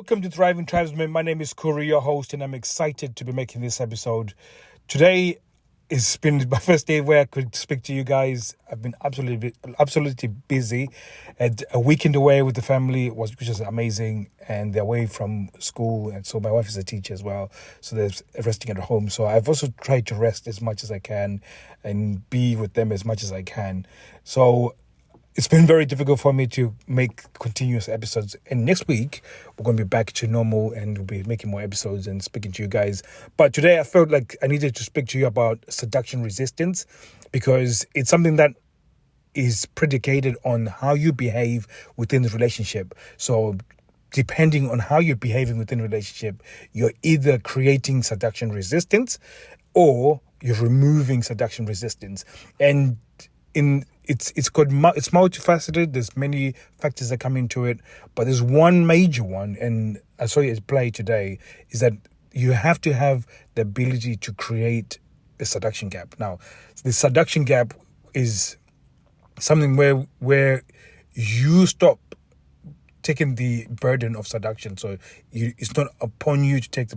Welcome to Thriving Tribesmen. My name is Corey, your host, and I'm excited to be making this episode. Today has been my first day where I could speak to you guys. I've been absolutely busy. And a weekend away with the family which was amazing, and they're away from school, and so my wife is a teacher as well, so there's resting at home. So I've also tried to rest as much as I can and be with them as much as I can. So it's been very difficult for me to make continuous episodes. And next week, we're going to be back to normal and we'll be making more episodes and speaking to you guys. But today, I felt like I needed to speak to you about seduction resistance, because it's something that is predicated on how you behave within the relationship. So depending on how you're behaving within a relationship, you're either creating seduction resistance or you're removing seduction resistance. And it's multifaceted. There's many factors that come into it, but there's one major one, and I saw it play today, is that you have to have the ability to create a seduction gap. Now, the seduction gap is something where you stop taking the burden of seduction. So it's not upon you to take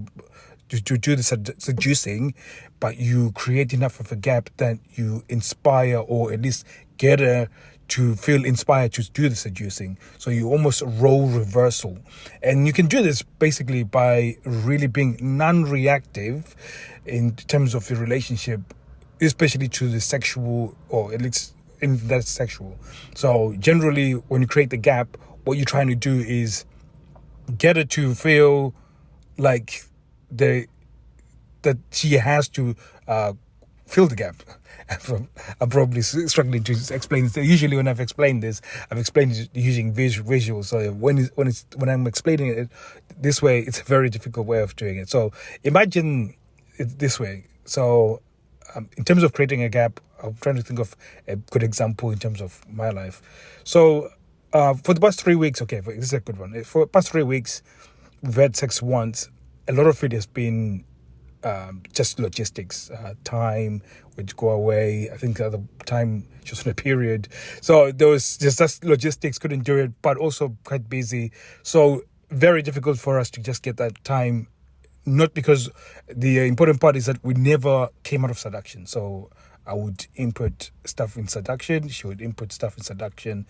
to do the seducing, but you create enough of a gap that you inspire, or at least get her to feel inspired to do the seducing. So you almost role reversal. And you can do this basically by really being non-reactive in terms of your relationship, especially to the sexual, or at least in that sexual. So generally, when you create the gap, what you're trying to do is get her to feel like that she has to fill the gap. I'm probably struggling to explain this. Usually when I've explained this, I've explained it using visuals. So when I'm explaining it this way, it's a very difficult way of doing it. So imagine it this way. So in terms of creating a gap, I'm trying to think of a good example in terms of my life. So for the past 3 weeks, this is a good one. For the past 3 weeks, we've had sex once. A lot of it has been just logistics. Time would go away. I think at the time she was on a period. So there was just logistics, couldn't do it, but also quite busy. So very difficult for us to just get that time. Not because the important part is that we never came out of seduction. So I would input stuff in seduction. She would input stuff in seduction.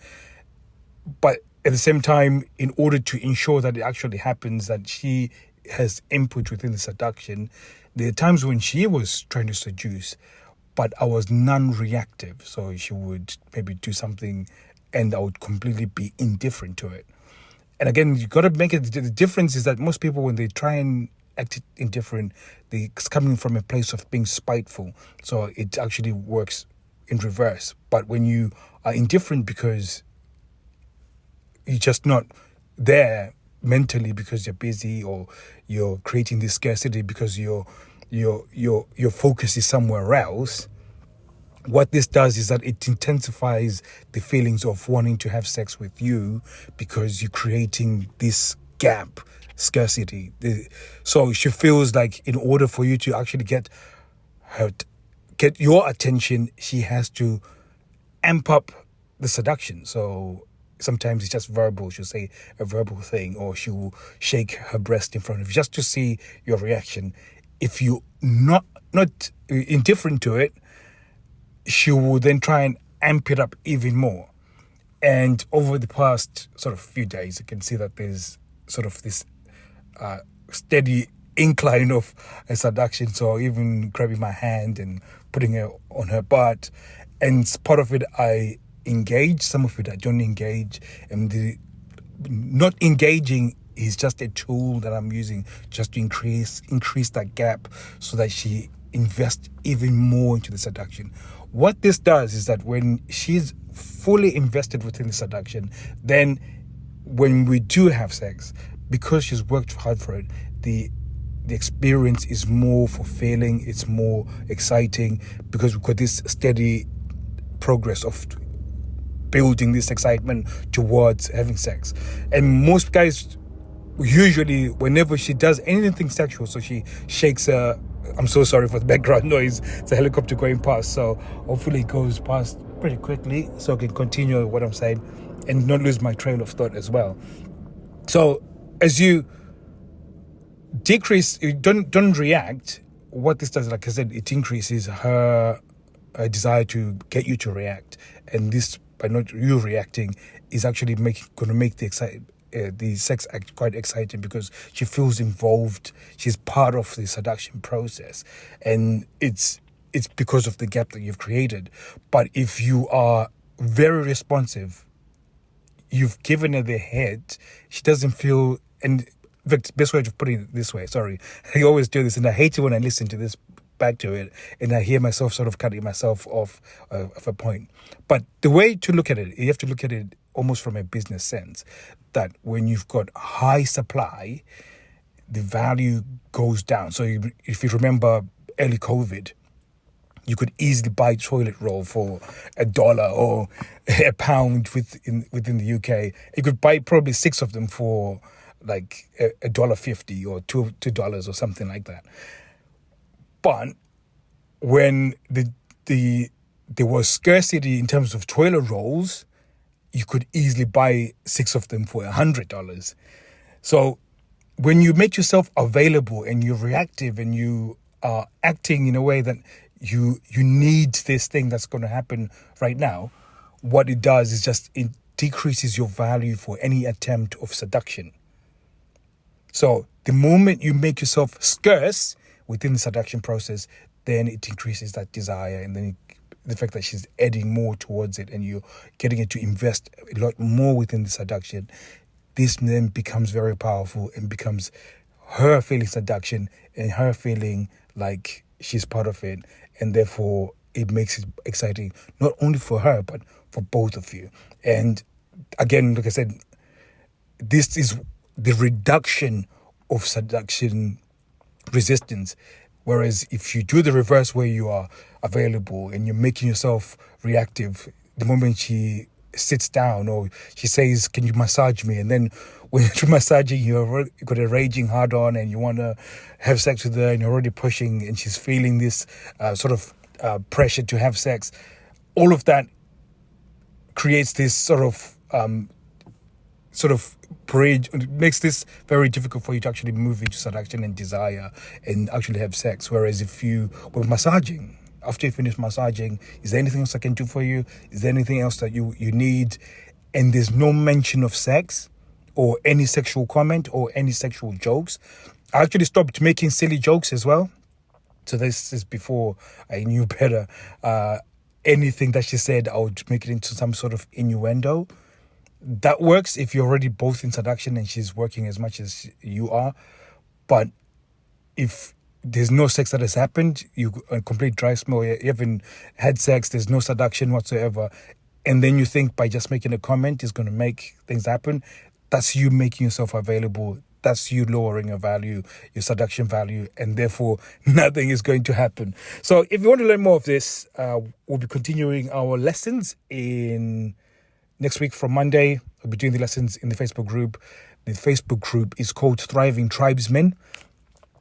But at the same time, in order to ensure that it actually happens, that she has input within the seduction, there are times when she was trying to seduce, but I was non-reactive. So she would maybe do something and I would completely be indifferent to it. And again, you got to make it, the difference is that most people, when they try and act indifferent, it's coming from a place of being spiteful. So it actually works in reverse. But when you are indifferent because you're just not there mentally, because you're busy, or you're creating this scarcity because your focus is somewhere else, what this does is that it intensifies the feelings of wanting to have sex with you, because you're creating this gap, scarcity. So she feels like in order for you to actually get your attention, she has to amp up the seduction. So sometimes it's just verbal. She'll say a verbal thing, or she will shake her breast in front of you just to see your reaction. If you're not indifferent to it, she will then try and amp it up even more. And over the past sort of few days, you can see that there's sort of this steady incline of a seduction. So even grabbing my hand and putting it on her butt, and part of it I engage, some of it I don't engage, and the not engaging is just a tool that I'm using just to increase that gap, so that she invests even more into the seduction. What this does is that when she's fully invested within the seduction, then when we do have sex, because she's worked hard for it, the experience is more fulfilling, it's more exciting, because we've got this steady progress of building this excitement towards having sex. And most guys, usually whenever she does anything sexual, so she shakes her, I'm so sorry for the background noise, it's a helicopter going past, so hopefully it goes past pretty quickly so I can continue what I'm saying and not lose my trail of thought as well. So as you decrease, don't react. What this does, like I said, it increases her desire to get you to react, and this, by not you reacting, is actually going to make the sex act quite exciting, because she feels involved. She's part of the seduction process, and it's because of the gap that you've created. But if you are very responsive, you've given her the head, she doesn't feel. And the best way of putting it this way, sorry, I always do this, and I hate it when I listen to this back to it and I hear myself sort of cutting myself off of a point. But the way to look at it, you have to look at it almost from a business sense, that when you've got high supply, the value goes down. So if you remember early COVID, you could easily buy toilet roll for $1 or £1 within the UK. You could buy probably 6 of them for like $1.50 or $2 or something like that. But when there was scarcity in terms of toilet rolls, you could easily buy 6 of them for $100. So when you make yourself available and you're reactive and you are acting in a way that you need this thing that's going to happen right now, what it does is just it decreases your value for any attempt of seduction. So the moment you make yourself scarce within the seduction process, then it increases that desire, and then the fact that she's adding more towards it and you're getting it to invest a lot more within the seduction, this then becomes very powerful and becomes her feeling seduction and her feeling like she's part of it, and therefore it makes it exciting not only for her but for both of you. And again, like I said, this is the reduction of seduction resistance. Whereas if you do the reverse, where you are available and you're making yourself reactive, the moment she sits down or she says, "Can you massage me?" and then when you're massaging, you've got a raging hard on and you want to have sex with her and you're already pushing and she's feeling this sort of pressure to have sex, all of that creates this sort of bridge. It makes this very difficult for you to actually move into seduction and desire and actually have sex. Whereas if you were massaging, after you finish massaging, is there anything else I can do for you? Is there anything else that you need? And there's no mention of sex or any sexual comment or any sexual jokes. I actually stopped making silly jokes as well. So this is before I knew better. Anything that she said, I would make it into some sort of innuendo. That works if you're already both in seduction and she's working as much as you are. But if there's no sex that has happened, you a complete dry smell, you haven't had sex, there's no seduction whatsoever, and then you think by just making a comment is going to make things happen, that's you making yourself available. That's you lowering your value, your seduction value, and therefore nothing is going to happen. So if you want to learn more of this, we'll be continuing our lessons in next week from Monday. We'll be doing the lessons in the Facebook group. The Facebook group is called Thriving Tribesmen.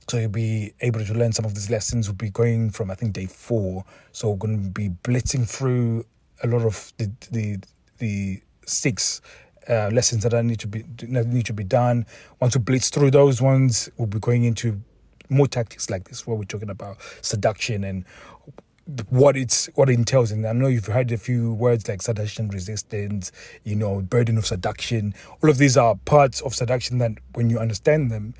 So you'll be able to learn some of these lessons. We'll be going from, I think, day 4. So we're going to be blitzing through a lot of the 6 lessons that need to be done. Once we blitz through those ones, we'll be going into more tactics like this, where we're talking about seduction and what it entails. And I know you've heard a few words like seduction resistance, burden of seduction. All of these are parts of seduction that when you understand them,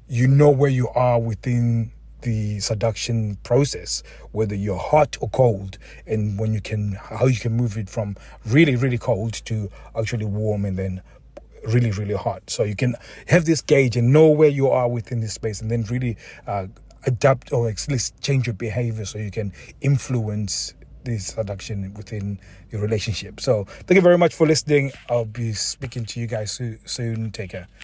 you know where you are within the seduction process, whether you're hot or cold, and how you can move it from really, really cold to actually warm and then really, really hot. So you can have this gauge and know where you are within this space, and then really adapt or at least change your behavior so you can influence this seduction within your relationship. So thank you very much for listening. I'll be speaking to you guys soon. Take care.